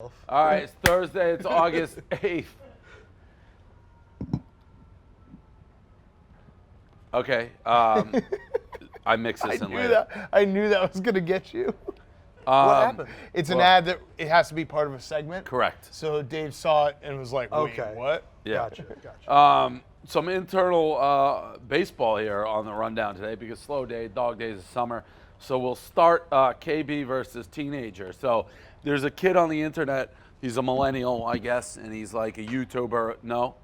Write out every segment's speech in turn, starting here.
All right, it's Thursday. It's August 8th. Okay. I mixed this in later. I knew that was going to get you. What happened? It's an ad that it has to be part of a segment. Correct. So Dave saw it and was like, wait, Okay. what? Yeah. Gotcha. Some internal baseball here on the rundown today because slow day, dog days of summer. So we'll start KB versus teenager. So there's a kid on the internet. He's a millennial, I guess, and he's like a YouTuber. No?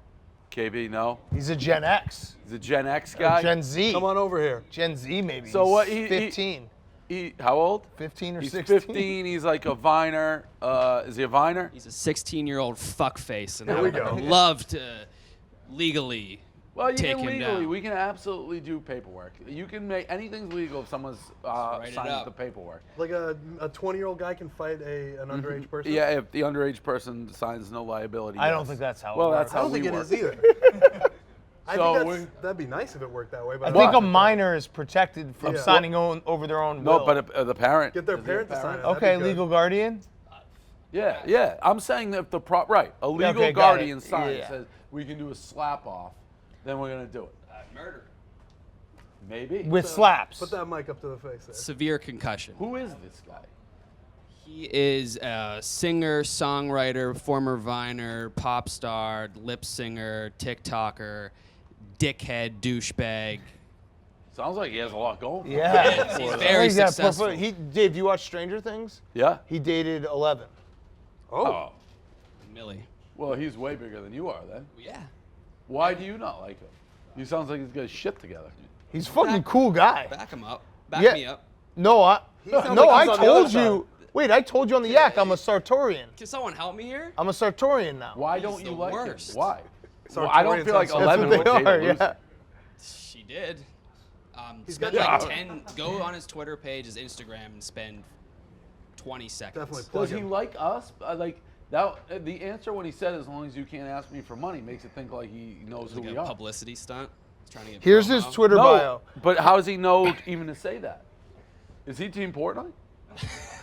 KB, no? He's a Gen X. He's a Gen X Or guy? Gen Z. Come on over here. Gen Z maybe. So He's what, 15. How old? 15 or He's 16. 15. He's like a Viner. Is he a Viner? He's a 16-year-old fuckface, and There I we would go. love to legally Well, you take can him legally. down. We can absolutely do paperwork. You can make anything's legal if someone's write it signs up. the paperwork. Like a 20-year-old guy can fight an underage person? Yeah, if the underage person signs no liability. I don't yes. think that's how it Well, works. that's I how don't we think it work. is either. I So think that'd be nice if it worked that way. But I I'm think not a sure. minor is protected from Yeah. signing over their own No, will. but the parent. Get their Is he a parents to sign it. parent? That'd Okay, be good. legal guardian. Yeah, yeah. I'm saying that if the a legal Okay, got guardian it. sign Yeah. says we can do a slap off, then we're gonna do it. Murder. Maybe. With slaps. Put that mic up to the face there. Severe concussion. Who is this guy? He is a singer, songwriter, former Viner, pop star, lip singer, TikToker, dickhead, douchebag. Sounds like he has a lot going. For him. Yeah. He's very He's got successful. Dave, do you watch Stranger Things? Yeah. He dated 11. Oh. Millie. Well, he's way bigger than you are then. Yeah. Why do you not like him? He sounds like he's got his shit together. He's a fucking cool guy. Back him up. Back Yeah. me up. No, I sounds no, like I he's on the told other you. Wait, I told you on the yak. I'm a Sartorian. Can someone help me here? I'm a Sartorian now. Why He's don't you the like worst. him? Why? Well, I don't Sartorius feel like sounds- 11 That's would what date they a are. loser. Yeah. She did. He's Spend got- like 10. Go on his Twitter page, his Instagram, and spend 20 seconds. Definitely plug Does he him. like us? Like that? The answer when he said, "As long as you can't ask me for money," makes it think like he knows who Like we a are. publicity stunt. He's trying to get Here's his promo. Twitter No, bio. but how does he know even to say that? Is he Team Portnoy?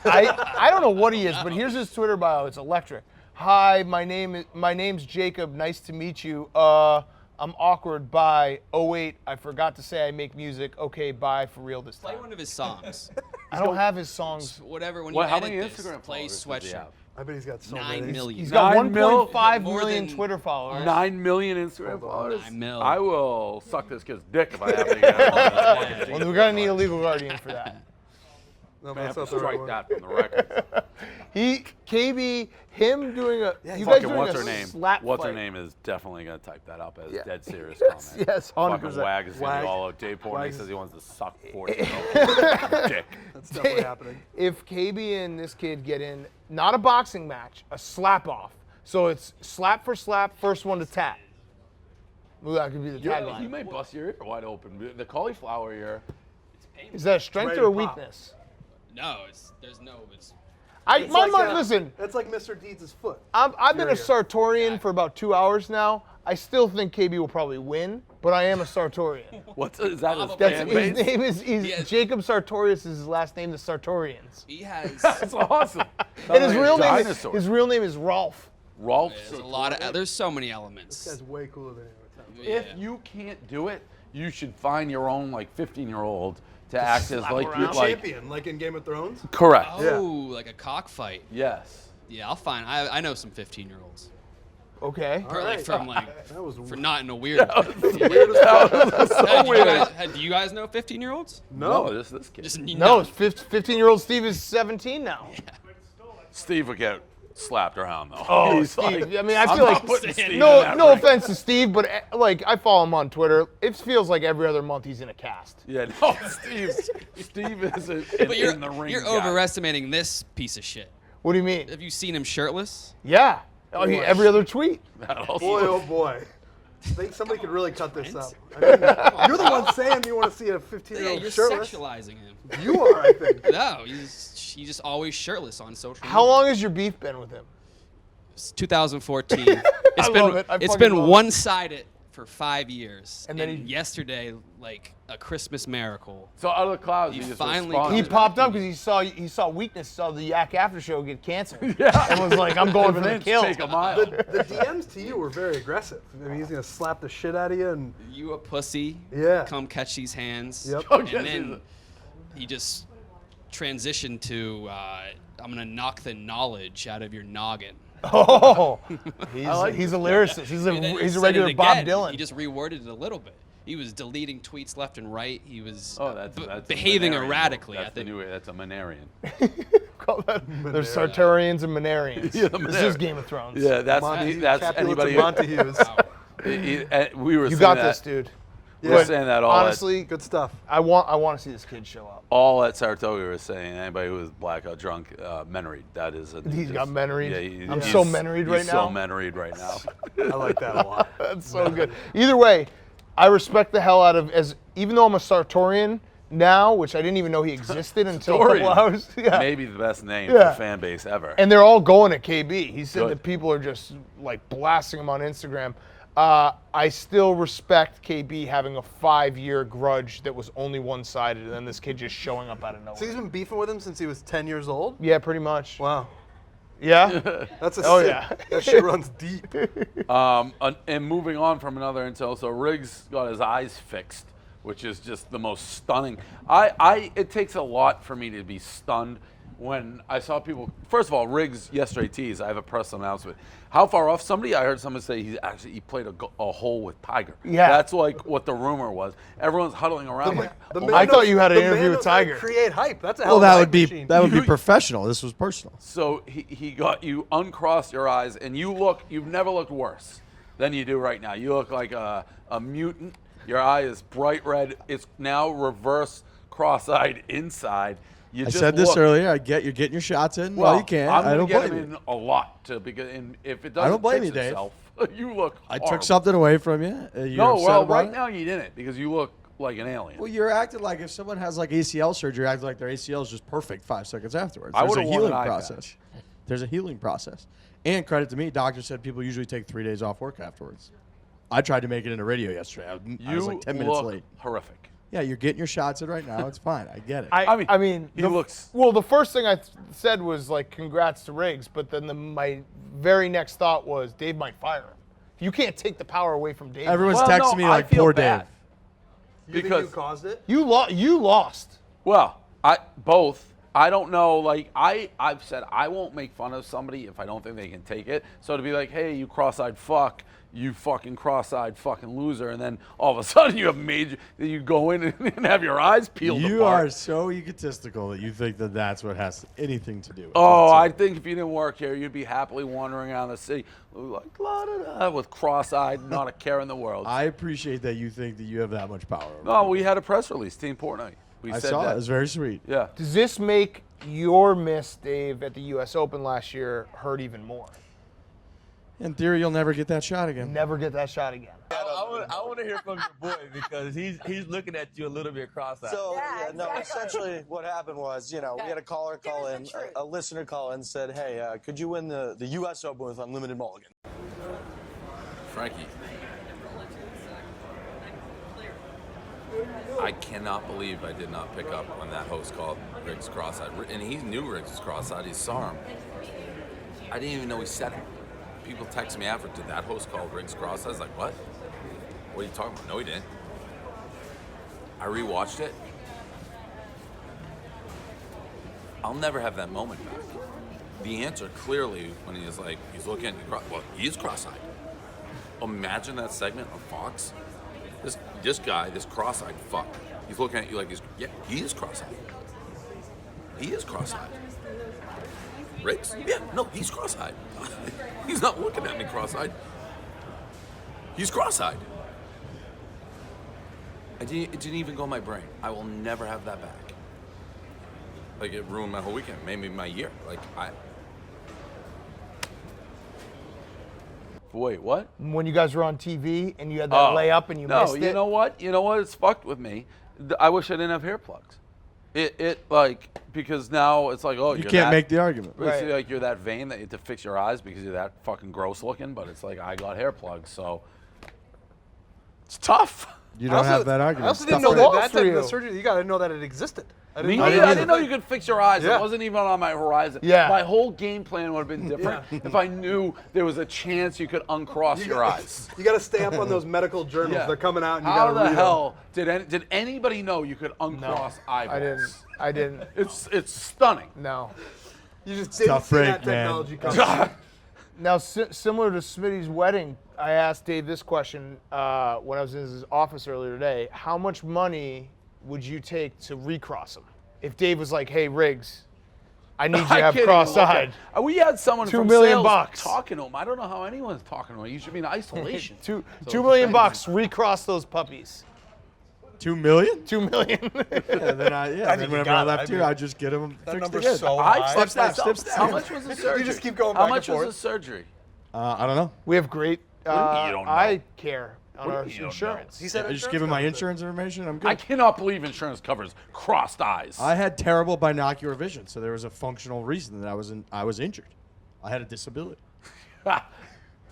I don't know what he is, but here's his Twitter bio. It's electric. Hi, my name's Jacob. Nice to meet you. I'm awkward. Bye. Oh wait, I forgot to say I make music. Okay, bye for real this Play time. one of his songs. I don't have his songs. Whatever. When What? you How edit many this, Instagram play followers does he Sweatshirt. have? I bet he's got so 9 many. million. He's got 9 mil? 1.5 More million than- Twitter followers. 9 million Instagram followers. 9 mil. I will suck this kid's dick if I have to get it. Well, we're gonna need a legal guardian for that. No, I have that's to not the right strike one. that from the record. Him doing a. Yeah, you he's guys Fucking doing what's a her name? slap What's her fight. name is definitely gonna type that up as Yeah. dead serious Yes, comment. yes, Fucking 100%. Wag is gonna Wag. be all out Dave Portnoy Wag's- says he wants to suck 40 dick. That's definitely happening. If KB and this kid get in, not a boxing match, a slap off. So it's slap for slap, first one to tap. Ooh, that could be the Yeah, he tagline. might bust your ear wide open. The cauliflower ear. It's painful. Is that a strength Ready or a to pop. weakness? No, there's no. It's My mind, that- listen, That's like Mr. Deeds' foot. I've been a Here. Sartorian for about 2 hours now. I still think KB will probably win, but I am a Sartorian. Is that his That's- That's fan his base? name is Yes. Jacob Sartorius is his last name, the Sartorians. he has. That's awesome. And his Sounds like real a name dinosaur. his real name is Rolf. Rolf. There's a lot of. There's so many This elements. guy's way cooler than anyone. If you can't do it, you should find your own like 15-year-old to act as like around. you're like Champion, like in Game of Thrones. correct. Oh, like a cockfight. Yes. Yeah, I'll find. I know some 15-year-olds. Okay. All right. From like That was for not in a weird. weirdest part. Do you guys know 15-year-olds? No, this kid. Just No, 15-year-old Steve is 17 now. Steve would get slapped around though. Oh, He's Steve. like, I mean, I I'm feel not like putting Steve in no that ring. offense to Steve, but like I follow him on Twitter. It feels like every other month he's in a cast. Yeah, no, Steve isn't But you're in the ring. you're guy. overestimating this piece of shit. What do you mean? Have you seen him shirtless? Yeah. Oh, every other tweet. That also- Boy, oh boy. I think somebody could really cut this up. I mean, you're the one saying you want to see a Yeah, 15-year-old you're shirtless. sexualizing him. You are, I think. No, he's just always shirtless on social media. How long has your beef been with him? It's 2014. I love it. I It's fucking been love it. one-sided for 5 years. And And then then yesterday, like a Christmas miracle. So out of the clouds, He he just finally responded. He popped up because he saw weakness, saw the Yak After Show get canceled, and was like, "I'm going for the kill." Take a mile. The DMs to you were very aggressive. I mean, he's gonna slap the shit out of you, and You a pussy. Yeah. Come catch these hands. Yep. Oh, And yes, then he just transitioned to, I'm going to knock the knowledge out of your noggin. Oh, like he's a lyricist. He's And then he a said regular it Bob again. Dylan. He just reworded it a little bit. He was deleting tweets left and right. He was That's behaving a Manarian. erratically. That's I think. That's a Manarian. Call that. There's Sartorians and Manarians. Yeah, This is Game of Thrones. Yeah, that's Capulets anybody. and Montagues. We were You saying got that, this, dude. We were saying that all honestly, Good stuff. I want to see this kid show up. all at Saratoga was saying anybody who was blackout drunk, Menaried. That is a. He's got Menaried? Yeah, I'm he's so Menaried right now. He's so Menaried right now. I like that a lot. That's so good. Either way, I respect the hell out of even though I'm a Sartorian now, which I didn't even know he existed until a couple Sartorian. hours. Yeah. Maybe the best name Yeah. for fan base ever. And they're all going at KB. He said Good. that people are just like blasting him on Instagram. I still respect KB having a 5-year grudge that was only one-sided, and then this kid just showing up out of nowhere. So he's been beefing with him since he was 10 years old? Yeah, pretty much. Wow. Yeah? That's a Oh, sick. yeah. That shit runs deep. And moving on from another intel, so Riggs got his eyes fixed, which is just the most stunning. It takes a lot for me to be stunned when I saw people. First of all, Riggs yesterday teased. I have a press announcement. How far off? I heard someone say he played a hole with Tiger. Yeah. That's like what the rumor was. Everyone's huddling around like. I thought you had an interview with Tiger. Create hype. That's a hell Well, of a that hype would be machine. that would be professional. This was personal. So he got you uncross your eyes, and you've never looked worse than you do right now. You look like a mutant. Your eye is bright red. It's now reverse cross-eyed inside. You I just said this look- earlier. You're getting your shots in Well, while you can. I'm I gonna don't get blame him you. in a lot and if it doesn't don't blame fix you, Dave. itself, you look. I horrible. took something away from you. You're No, upset well, about right it? now you didn't because you look like an alien. Well, you're acting like if someone has like ACL surgery, you're acting like their ACL is just perfect 5 seconds afterwards. I There's a would've worn healing an eye process. patch. There's a healing process. And credit to me, doctor said people usually take 3 days off work afterwards. I tried to make it into radio yesterday. I was like 10 minutes look late. horrific. Yeah, you're getting your shots in right now. It's fine. I get it. I mean, he looks. Well, the first thing I said was like, "Congrats to Riggs," but then my very next thought was, Dave might fire him. You can't take the power away from Dave. Everyone's Well, texting no, me I like, feel poor bad. Dave. You think because- you caused it? You lost. Well, both. I don't know. Like I've said, I won't make fun of somebody if I don't think they can take it. So to be like, hey, you cross-eyed fuck, you fucking cross-eyed fucking loser, and then all of a sudden you go in and have your eyes peeled You apart. are so egotistical that you think that that's what has anything to do with it. Oh, So- I think if you didn't work here, you'd be happily wandering around the city like la da da with cross-eyed, not a care in the world. I appreciate that you think that you have that much power. over No, we had a press release, Team Portnoy. We I said saw that. it. It was very sweet. Yeah. Does this make your miss, Dave, at the U.S. Open last year hurt even more? In theory, you'll never get that shot again. Never get that shot again. I want to hear from your boy because he's looking at you a little bit cross-eyed. So, Yeah, no, exactly. essentially what happened was, we had a caller call in, a listener call in, said, hey, could you win the U.S. Open with unlimited mulligan? Frankie, I cannot believe I did not pick up when that host called Riggs cross-eyed. And he knew Riggs was cross-eyed. He saw him. I didn't even know he said it. People text me after, did that host call Riggs cross-eyed? I was like, what? What are you talking about? No, he didn't. I rewatched it. I'll never have that moment back. The answer clearly when he's like, he's looking at you, well, he's cross-eyed. Imagine that segment on Fox. This guy, this cross-eyed fuck, he's looking at you like he is cross-eyed. He is cross-eyed. Riggs? Yeah, no, he's cross-eyed. He's not looking at me cross-eyed. He's cross-eyed. It didn't even go in my brain. I will never have that back. Like, it ruined my whole weekend, maybe my year. Wait, what? When you guys were on TV and you had that layup and you missed it. No, you know what? You know what? It's fucked with me. I wish I didn't have hair plugs. Because now it's like, oh, You you're can't that- make the argument. It's Right. like you're that vain that you have to fix your eyes because you're that fucking gross looking. But it's like I got hair plugs, so It's tough. You don't have that argument. I also It's didn't tough know for that you. type of surgery. You got to know that it existed. I Me know neither. that I was didn't a know thing. you could fix your eyes. Yeah. It wasn't even on my horizon. Yeah. My whole game plan would have been different if I knew there was a chance you could uncross your eyes. You got to stay up on those medical journals. Yeah. They're coming out, and you How got to the read hell did anybody know you could uncross eyeballs? I didn't. It's stunning. No. them. You just didn't Tough see break, that man. technology coming. Now, similar to Smitty's wedding, I asked Dave this question when I was in his office earlier today. How much money would you take to recross him? If Dave was like, "Hey, Riggs, I need you to I have can't even look cross-eyed." at- We had someone $2 from million sales bucks. talking to him. I don't know how anyone's talking to him. You should be in isolation. $2 So million it's bucks, recross those puppies. $2 million? $2 million. Yeah, then think whenever you I got it. left I here, mean, I just get them that fixed number's again. so I high. fixed Step, myself. step. How much was the surgery? You just keep going How back much and was forth. the surgery? I don't know. We have great do you mean you don't know? eye care on What do our you mean you don't insurance. He said I just insurance give him my covers it. insurance information. I'm good. I cannot believe insurance covers crossed eyes. I had terrible binocular vision, so there was a functional reason that I was injured. I had a disability.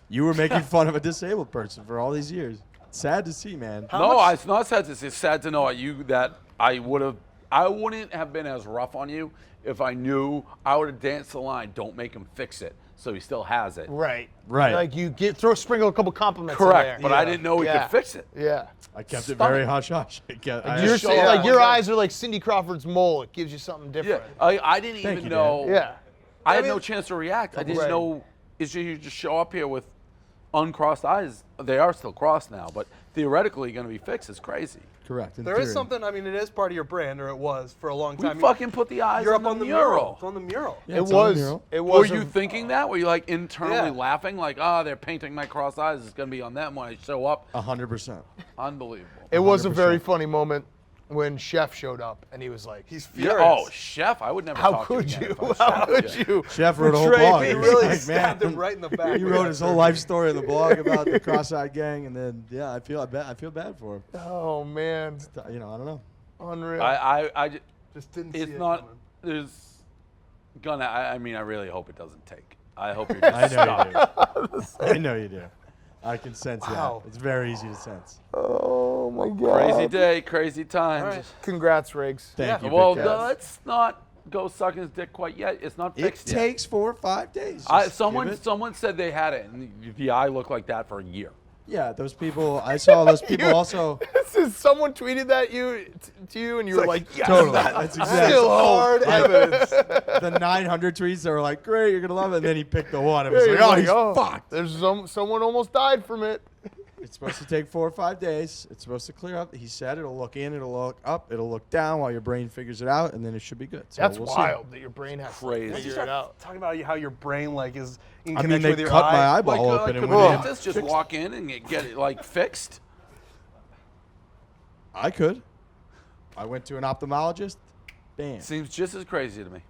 You were making fun of a disabled person for all these years. Sad to see, man. It's not sad to see. It's sad to know that I wouldn't have been as rough on you if I knew I would have danced the line. Don't make him fix it, so he still has it. Right. Right. Like you sprinkle a couple compliments Correct, in there. but I didn't know he Yeah. could fix it. Yeah. I kept it Stunning. very hush-hush. You're show saying up. like your eyes are like Cindy Crawford's mole. It gives you something Yeah, different. I didn't Thank even you, know. Dan. Yeah. I had no chance to react. I didn't Right. know. You just show up here with uncrossed eyes. They are still crossed now, but theoretically going to be fixed. It's crazy. Correct. in There is theory. something. I mean, it is part of your brand, or it was for a long We time. fucking put the eyes You're on up on the the mural. It's on the mural. Yeah, It it's on the was. mural. It Were was. you thinking that? Were you like internally Yeah. laughing, like, they're painting my crossed eyes. It's going to be on them when I show up? 100%. Unbelievable. It was a very 100%. funny moment when Chef showed up and he was like, He's Yeah, furious. Chef, I would never "How talk to could again you? if I was How Chef. could Yeah. you?" Chef wrote a whole Betray blog. me. He He's really like, stabbed man. him right in the back. He wrote his whole life story in the blog about the cross-eyed gang, and then I feel bad for him. Oh man, I don't know. unreal. Just didn't see It's it not. coming. There's gonna. I mean, I really hope it doesn't take. I hope you're I just know stuck. you do. I know you do. I can sense Wow. that. It's very easy to sense. oh my God. Crazy day, crazy times. All right. Congrats, Riggs. Thank you. Well, big cat. let's not go sucking his dick quite yet. It's not It fixed yet. takes 4 or 5 days. Just give Someone it- said they had it, and the eye looked like that for a year. Yeah, those people. I saw those people also. This is someone tweeted that to you, and you were like, "Yes, Totally. that- That's exactly. still hard evidence." The 900 tweets that were like, "Great, you're gonna love it," and then he picked the one. It was Yeah, like, you're "Oh, like, he's "Oh, fucked." There's someone almost died from it. It's supposed to take 4 or 5 days. It's supposed to clear up. He said it'll look in, it'll look up, it'll look down while your brain figures it out, and then it should be good. So That's we'll see. wild that your brain has Crazy. to You figure start it out. talking about how your brain is in I connection mean, they with your cut eye. my eyeball open, could and the when dentist just walk in and get it like fixed? I could. I went to an ophthalmologist. Bam. Seems just as crazy to me.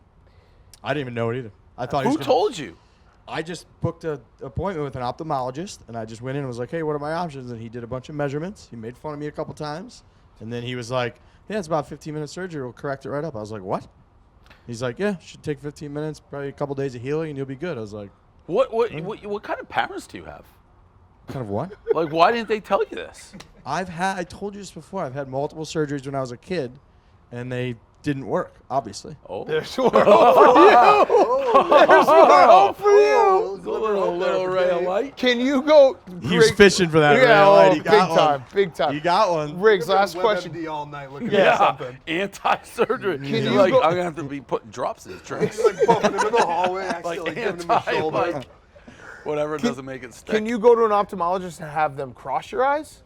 I didn't even know it either. I thought he Who was gonna- told you? I just booked an appointment with an ophthalmologist, and I just went in and was like, "Hey, what are my options?" And he did a bunch of measurements. He made fun of me a couple times, and then he was like, "Yeah, it's about 15-minute surgery. We'll correct it right up." I was like, "What?" He's like, "Yeah, should take 15 minutes, probably a couple days of healing, and you'll be good." I was like, What kind of parents do you have? "Kind of what?" Like, why didn't they tell you this? I told you this before. I've had multiple surgeries when I was a kid, and they didn't work, obviously. Oh, There's more hope for you. There's more hope for you. a little ray of light. Can you go? He was fishing for that. Yeah, ray of light. oh, He got big time, one. big time. He got one. Riggs, You're last on question. WebMD all night looking Yeah, at something. anti-surgery. Can You're you like, go- I'm gonna have to be putting drops in his drink. He's like bumping him in the hallway, accidentally giving him a anti, shoulder. like, whatever doesn't make it stick. Can you go to an ophthalmologist and have them cross your eyes?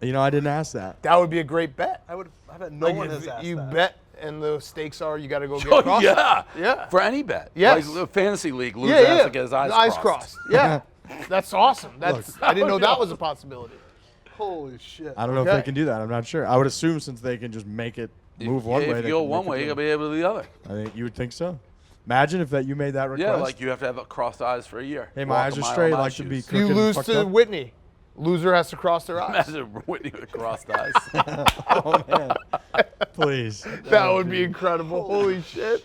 You know, I didn't ask that. That would be a great bet. I bet no Like one if has asked you that. bet, and the stakes are you got to go get Oh, cross. yeah. Yeah. For any bet. Yes. Like a fantasy league, loser Yeah, has yeah. to get his The eyes crossed. Yeah, that's awesome. That's I didn't know that was a possibility. Holy shit. I don't know if Okay. they can do that. I'm not sure. I would assume since they can just make it move one way. If they you go can one make it way, the you gotta other. be able to the other. I think you would think so. Imagine if that you made that request. Yeah, like you have to have crossed eyes for a year. Hey, my Walk eyes a are mile straight. in I my like to be shoes. crooked You and lose fucked to up. Whitney. Loser has to cross their eyes. Imagine Whitney with crossed eyes. Oh man, please. That would be incredible. Holy shit.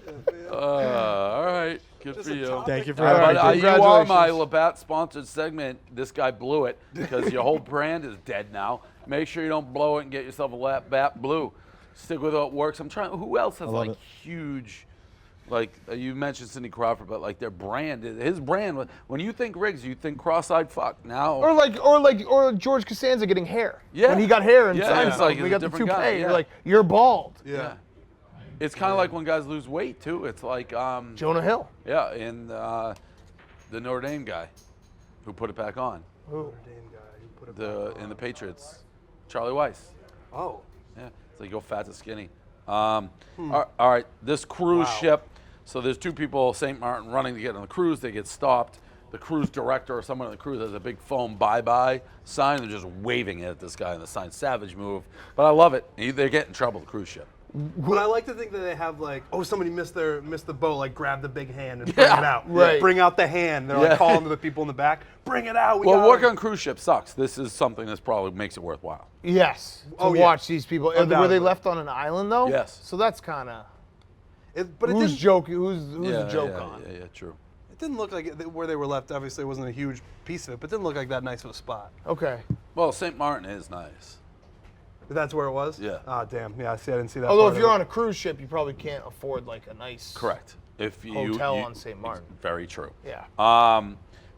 All right, good for you. Thank you for All having right, me. You are my congratulations. Labatt sponsored segment. This guy blew it because your whole brand is dead now. Make sure you don't blow it and get yourself a bat blue. Stick with what works. Who else has like huge, like you mentioned Cindy Crawford, but like their brand, his brand. When you think Riggs, you think cross-eyed fuck. Now or George Costanza getting hair. Yeah. When he got hair and it's like he's we a got the different toupee. guy, You're yeah. like, you're bald. Yeah. It's kind of like when guys lose weight too. It's like Jonah Hill. Yeah, and the Notre Dame guy who put it back on. Who? In the Patriots, Charlie Weiss. Oh. Yeah, it's like go fat to skinny. All right, this cruise ship. So there's two people, St. Martin, running to get on the cruise. They get stopped. The cruise director or someone on the cruise has a big foam bye-bye sign. They're just waving it at this guy, and the sign savage move. But I love it. They get in trouble, the cruise ship. But I like to think that they have like, somebody missed the boat, like grab the big hand and bring it out. Right. Bring out the hand. They're like calling to the people in the back, bring it out. Well, work on cruise ship sucks. This is something that's probably makes it worthwhile. Yes. To watch these people. Were they Undoubtedly. left on an island though? Yes. So that's kind of. But Who's joking? Who's the joke on? Yeah, true. It didn't look like where they were left. Obviously, it wasn't a huge piece of it, but it didn't look like that nice of a spot. Okay. Well, St. Martin is nice. That's where it was? Yeah. Ah, damn. Yeah, see, I didn't see that. Although part if you're of on a cruise ship, you probably can't afford like a nice If you hotel on St. Martin. Very true. Yeah.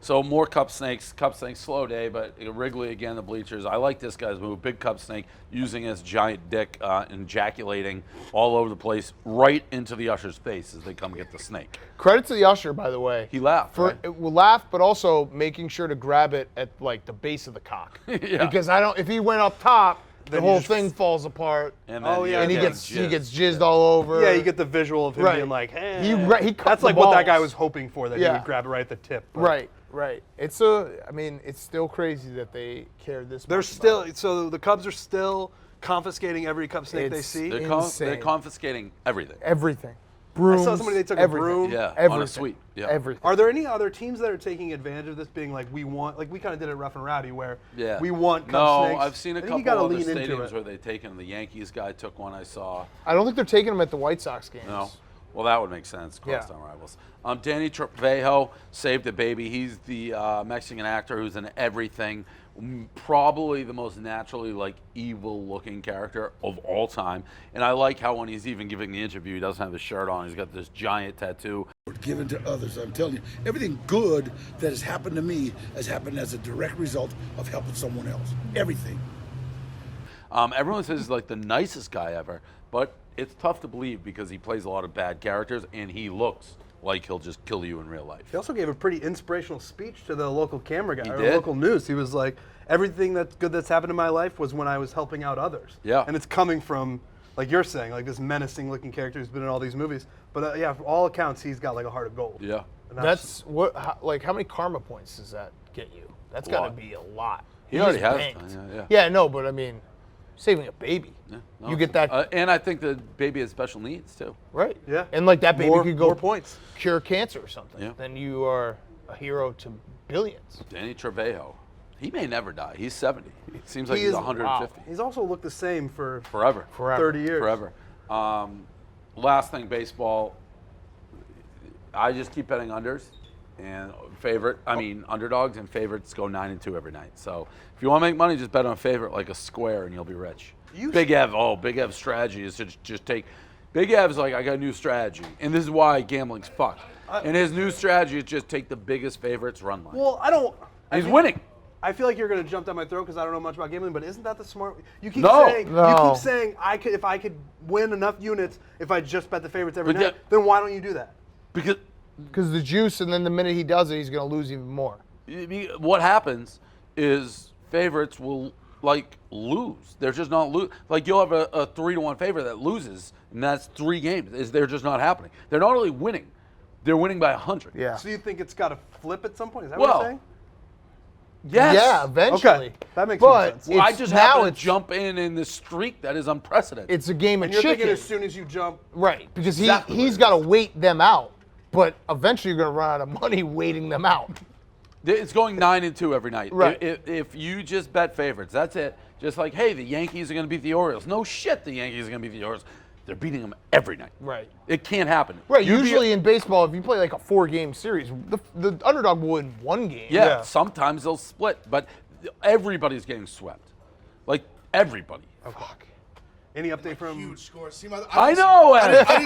So more cup snakes. Cup snakes, slow day, but Wrigley again, the bleachers. I like this guy's move. Big cup snake using his giant dick, ejaculating all over the place, right into the usher's face as they come get the snake. Credit to the usher, by the way. He laughed. Right? It will laugh, but also making sure to grab it at like the base of the cock. Yeah. Because if he went up top, the Then whole you just- thing falls apart. And then And he yeah, gets jizz. jizzed all over. Yeah, you get the visual of him Right. being like, hey. He cut That's the like what that guy balls. was hoping for, that he Yeah. would grab it right at the tip. But Right. It's still crazy that they care this They're much still, about it. so the Cubs are still confiscating every cup snake they It's- see. They're insane. confiscating everything. Everything. I Brooms, saw somebody, they took everything. a broom. Yeah, Everything. on a suite. Yeah. Everything. Are there any other teams that are taking advantage of this, being like, we kind of did it Rough and Rowdy, where Yeah. we want cup No, snakes? I've seen a I think couple you gotta other lean into stadiums it. where they've taken. The Yankees guy took one I saw. I don't think they're taking them at the White Sox games. No. Well, that would make sense. Yeah. Crosstown rivals. Danny Trejo saved a baby. He's the Mexican actor who's in everything. Probably the most naturally evil-looking character of all time. And I like how when he's even giving the interview, he doesn't have his shirt on. He's got this giant tattoo. Given to others. I'm telling you, everything good that has happened to me has happened as a direct result of helping someone else. Everything. Everyone says he's like the nicest guy ever, but it's tough to believe because he plays a lot of bad characters and he looks like he'll just kill you in real life. He also gave a pretty inspirational speech to the local camera guy, He or did? local news. He was like, everything that's good that's happened in my life was when I was helping out others. Yeah. And it's coming from, like you're saying, like this menacing looking character who's been in all these movies. But yeah, from all accounts, he's got like a heart of gold. Yeah. And That's how many karma points does that get you? That's got to lot. be a lot. He already just has. banked. Yeah. Yeah, no, but I mean, saving a baby. Yeah, no, You get that and I think the baby has special needs too. right. Yeah. And like that baby More- could go more points. cure cancer or something. Yeah. Then you are a hero to billions. Danny Trejo. He may never die. He's 70. It seems like He he's is- 150. He's also looked the same for Forever. 30 years. Forever. Last thing, baseball. I just keep betting unders and underdogs and favorites go 9-2 every night. So if you want to make money, just bet on a favorite like a square and you'll be rich. Big Ev's strategy is to just take. Big Ev's like, I got a new strategy, and this is why gambling's fucked. And his new strategy is just take the biggest favorites, run line. Well, He's winning. I feel like you're going to jump down my throat because I don't know much about gambling, but isn't that the smart? You keep No. saying No. if I could win enough units if I just bet the favorites every But night, then why don't you do that? Because the juice, and then the minute he does it, he's going to lose even more. what happens is favorites will lose. They're just not lose. Like you'll have a 3-1 favorite that loses, and that's 3 games. They're just not happening. They're not only winning, they're winning by 100. Yeah. So you think it's got to flip at some point? Is that what you're saying? Yes. Yeah, eventually. Okay, that makes more sense. Well, I it's- just now happen to it's jump in this streak that is unprecedented. it's a game of And you're chicken. thinking as soon as you jump, Right, because Exactly what he's it got to wait them out, but eventually you're going to run out of money waiting them out. It's going 9-2 every night. Right. If you just bet favorites, that's it. Just like, hey, the Yankees are going to beat the Orioles. No shit, the Yankees are going to beat the Orioles. They're beating them every night. Right. It can't happen. Right, You'd be- usually in baseball, if you play like a 4-game series, the underdog will win 1 game. Yeah, sometimes they'll split, but everybody's getting swept. Like everybody. Fuck. Any update from? Huge score. See, I know, Ed. I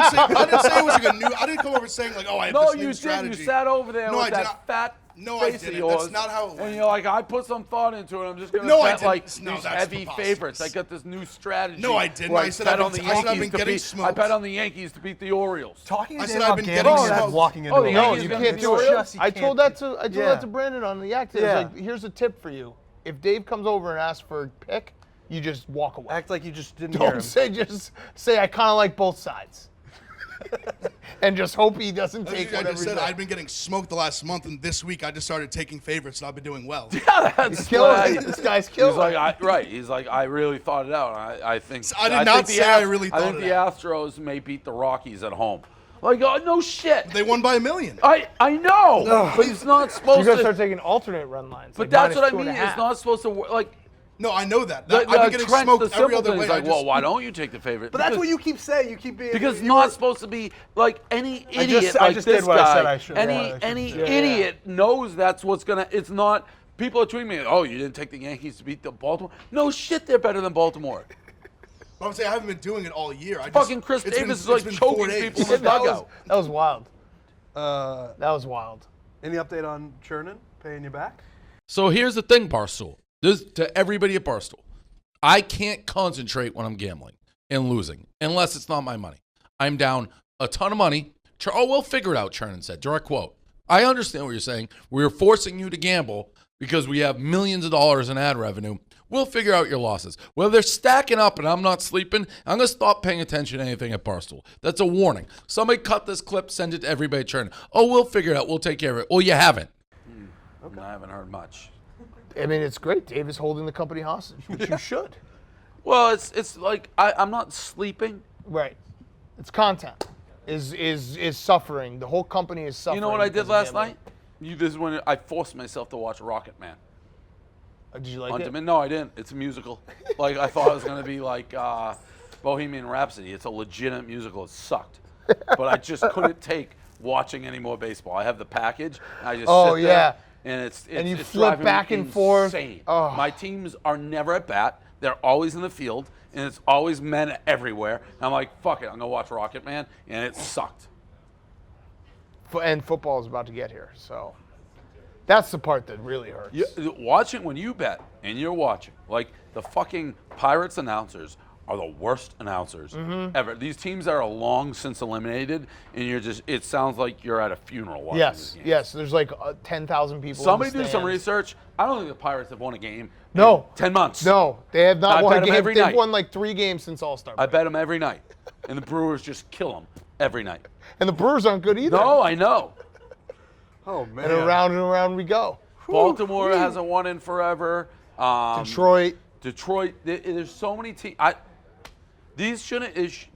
didn't say it was like a new. I didn't come over saying like, oh, I have No, this new you strategy. did. You sat over there No, with I did that not. fat No, I face of didn't. yours. That's not how it went. And you're like, I put some thought into it. I'm just gonna No, I bet didn't. like No, these that's heavy preposterous. favorites. I got this new strategy. No, I didn't. where I said bet I've on the been- I said I've Yankees been to getting beat. smoked. I bet on the Yankees to beat the Orioles. Talking to I Dan said I've about been gambling getting and smoked. walking into Oh, the a- No, Yankees you gonna can't beat do the it. Orioles? I told that to Yeah. Brandon on the act. I Yeah. was like, here's a tip for you. If Dave comes over and asks for a pick, you just walk away. Act like you just didn't hear him. Don't say, just say I kind of like both sides. And just hope he doesn't That's take what I whatever just said. he's I've been getting smoked the last month, and this week I just started taking favorites, and I've been doing well. Yeah, that's He's killing what it. This guy's killing He's like, it. right. He's like, I really thought it out. I think. I did not think the say I really I thought think it the out. Astros may beat the Rockies at home. Like, oh, no shit. They won by $1 million. I know, but it's not You're supposed going to to. start taking alternate run lines. But like that's what I -2.5. mean. It's not supposed to work. Like, No, I know that. the, I've been getting Trent, smoked the every simple other thing way. is like, well, why don't you take the favorite? But that's what you keep saying. You keep being Because you not were- supposed to be like any I idiot just like did this what I guy. said I should. Any Yeah, I should any do. idiot knows that's what's gonna. It's not. People are tweeting me, oh, you didn't take the Yankees to beat the Baltimore. No shit, they're better than Baltimore. But I'm saying I haven't been doing it all year. Fucking Chris Davis is like choking people in the dugout. That was wild. Uh, That was wild. any update on Chernin paying you back? So here's the thing, Barstool. This to everybody at Barstool. I can't concentrate when I'm gambling and losing unless it's not my money. I'm down a ton of money. Oh, we'll figure it out, Chernin said. Direct quote. I understand what you're saying. We're forcing you to gamble because we have millions of dollars in ad revenue. We'll figure out your losses. Well, they're stacking up and I'm not sleeping. I'm going to stop paying attention to anything at Barstool. That's a warning. Somebody cut this clip, send it to everybody at Chernin. Oh, we'll figure it out. We'll take care of it. Well, you haven't. Okay. I haven't heard much. I mean, it's great. Dave is holding the company hostage, which you should. Well, it's like I'm not sleeping. Right. It's content. Is suffering. The whole company is suffering. You know what I because did of last gambling. night? This is when I forced myself to watch Rocket Man. Did you like On it? demand. No, I didn't. It's a musical. Like I thought it was gonna be like Bohemian Rhapsody. It's a legitimate musical. It sucked, but I just couldn't take watching any more baseball. I have the package. And I just sit there, and it's and you it's flip driving back me and forth. insane. Oh. My teams are never at bat. They're always in the field, and it's always men everywhere. And I'm like, fuck it, I'm gonna watch Rocket Man, and it sucked. And football is about to get here, so that's the part that really hurts. Watching when you bet and you're watching, like the fucking Pirates announcers are the worst announcers ever. These teams that are long since eliminated, and it sounds like you're at a funeral watching these games. Yes. There's like 10,000 people. Somebody in the do some stands. research. I don't think the Pirates have won a game No. in 10 months. No, they have not I won bet a 'em game. every They've night. won like 3 games since All-Star I break. bet them every night. And the Brewers just kill them every night. And the Brewers aren't good either. No, I know. Oh man. And around we go. Baltimore hasn't won in forever. Detroit. There's so many teams. These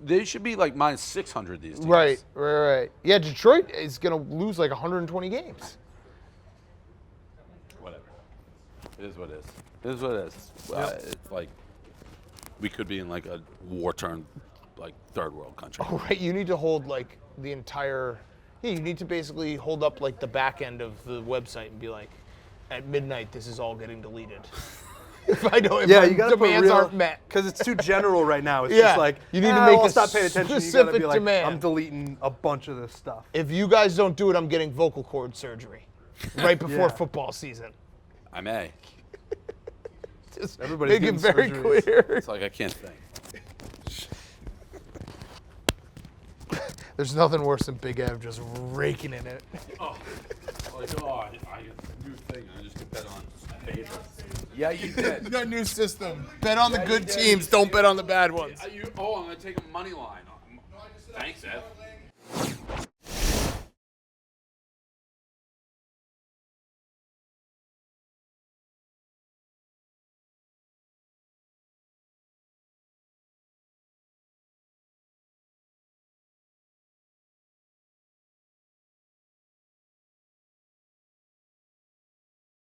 they should be like minus 600 these days. Right. Yeah, Detroit is going to lose like 120 games. Whatever. It is what it is. It is what it is. It's like we could be in like a war-torn, like third world country. Oh, right. You need to hold like the entire. Yeah, you need to basically hold up like the back end of the website and be like, at midnight, this is all getting deleted. If my you gotta put demands aren't met. Because it's too general right now. It's Yeah, just like you need to make I'll a stop paying attention. You gotta specific be like, demand. I'm deleting a bunch of this stuff. If you guys don't do it, I'm getting vocal cord surgery right before Yeah. football season. I may. Just Everybody's make it getting very surgeries. clear. It's like I can't think. There's nothing worse than Big Ev just raking in it. I got a new thing. I just could bet on favorites. Yeah, you did. Got a new system. Bet on the Yeah, good you did. teams. Don't bet on the bad ones. I'm going to take a money line. Thanks, Ed.